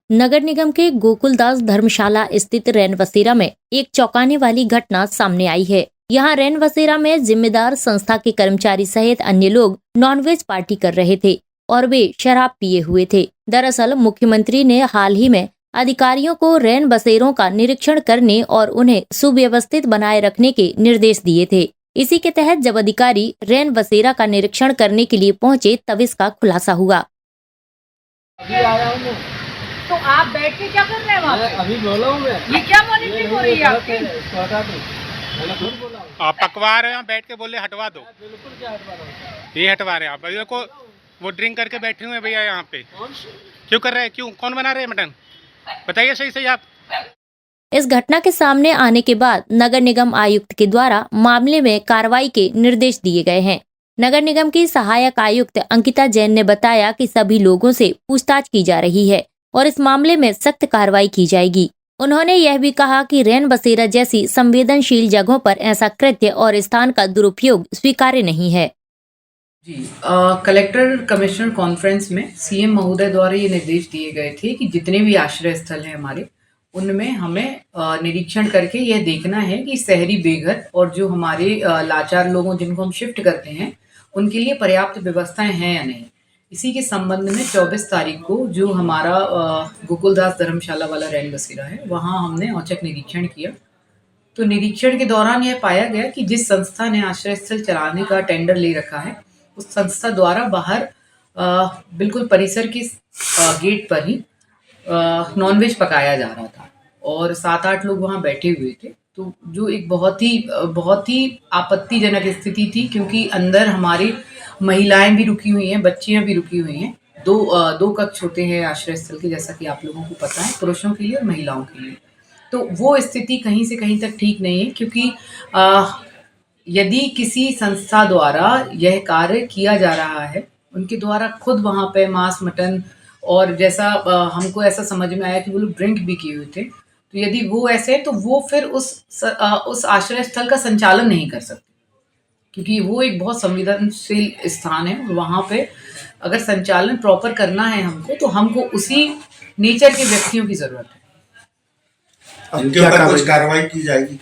नगर निगम के गोकुलदास धर्मशाला स्थित रैन बसेरा में एक चौंकाने वाली घटना सामने आई है। यहाँ रैन बसेरा में जिम्मेदार संस्था के कर्मचारी सहित अन्य लोग नॉनवेज पार्टी कर रहे थे और वे शराब पिए हुए थे। दरअसल मुख्यमंत्री ने हाल ही में अधिकारियों को रैन बसेरों का निरीक्षण करने और उन्हें सुव्यवस्थित बनाए रखने के निर्देश दिए थे। इसी के तहत जब अधिकारी रैन बसेरा का निरीक्षण करने के लिए पहुंचे तब इसका खुलासा हुआ। अभी आया हूँ मैं। तो आप बैठ के क्या कर रहे हैं वहाँ पे? अभी बोला हूँ मैं। ये क्या मॉनिटरिंग हो रही है आपकी? मैंने खुद बोला हूँ। आप पकवा रहे हैं, बैठ के बोले हटवा दो। बिल्कुल क्या हटवा रहा हूँ। ये हटवा रहे हैं आप। देखो वो ड्रिंक करके बैठे हुए हैं भैया यहाँ पे। कौन? क्यों कर रहे हैं? क्यों? कौन बना रहे हैं मटन? बताइए सही सही आप। इस घटना के सामने आने के बाद नगर निगम आयुक्त के द्वारा मामले में कार्रवाई के निर्देश दिए गए हैं। नगर निगम की सहायक आयुक्त अंकिता जैन ने बताया कि सभी लोगों से पूछताछ की जा रही है और इस मामले में सख्त कार्रवाई की जाएगी। उन्होंने यह भी कहा कि रैन बसेरा जैसी संवेदनशील जगहों पर ऐसा कृत्य और स्थान का दुरुपयोग स्वीकार्य नहीं है। जी कलेक्टर कमिश्नर कॉन्फ्रेंस में सीएम महोदय द्वारा ये निर्देश दिए गए थे कि जितने भी आश्रय स्थल हैं हमारे, उनमें हमें निरीक्षण करके यह देखना है कि शहरी बेघर और जो हमारे लाचार लोगों जिनको हम शिफ्ट करते हैं उनके लिए पर्याप्त व्यवस्थाएं हैं या नहीं। इसी के संबंध में 24 तारीख को जो हमारा गोकुलदास धर्मशाला वाला रैन बसेरा है, वहाँ हमने औचक निरीक्षण किया। तो निरीक्षण के दौरान यह पाया गया कि जिस संस्था ने आश्रय स्थल चलाने का टेंडर ले रखा है, उस संस्था द्वारा बाहर बिल्कुल परिसर के गेट पर ही नॉनवेज पकाया जा रहा था और 7-8 लोग वहाँ बैठे हुए थे। तो जो एक बहुत ही आपत्तिजनक स्थिति थी, क्योंकि अंदर हमारी महिलाएं भी रुकी हुई हैं, बच्चियां भी रुकी हुई हैं। दो कक्ष होते हैं आश्रय स्थल के, जैसा कि आप लोगों को पता है, पुरुषों के लिए और महिलाओं के लिए। तो वो स्थिति कहीं से कहीं तक ठीक नहीं है, क्योंकि यदि किसी संस्था द्वारा यह कार्य किया जा रहा है, उनके द्वारा खुद वहाँ पे मांस मटन और जैसा हमको ऐसा समझ में आया कि वो लोग ड्रिंक भी किए हुए थे, तो यदि वो ऐसे तो वो फिर उस आश्रय स्थल का संचालन नहीं कर सकते, क्योंकि वो एक बहुत संवेदनशील स्थान है। वहाँ पे अगर संचालन प्रॉपर करना है हमको उसी नेचर के व्यक्तियों की जरूरत है। उनके ऊपर कुछ कार्रवाई की जाएगी?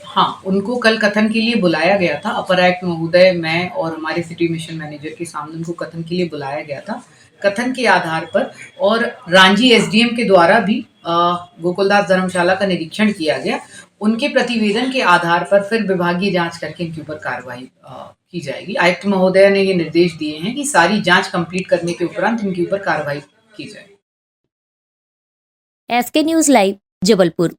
हाँ, उनको कल कथन के लिए बुलाया गया था। अपर आयुक्त महोदय, मैं और हमारे सिटी मिशन मैनेजर के सामने उनको कथन के लिए बुलाया गया था। कथन के आधार पर और रांझी एसडीएम के द्वारा भी गोकुलदास धर्मशाला का निरीक्षण किया गया। उनके प्रतिवेदन के आधार पर फिर विभागीय जांच करके इनके ऊपर कार्रवाई की जाएगी। आयुक्त महोदय ने ये निर्देश दिए हैं कि सारी जांच कंप्लीट करने के उपरांत इनके ऊपर कार्रवाई की जाए। SK news live, Jabalpur.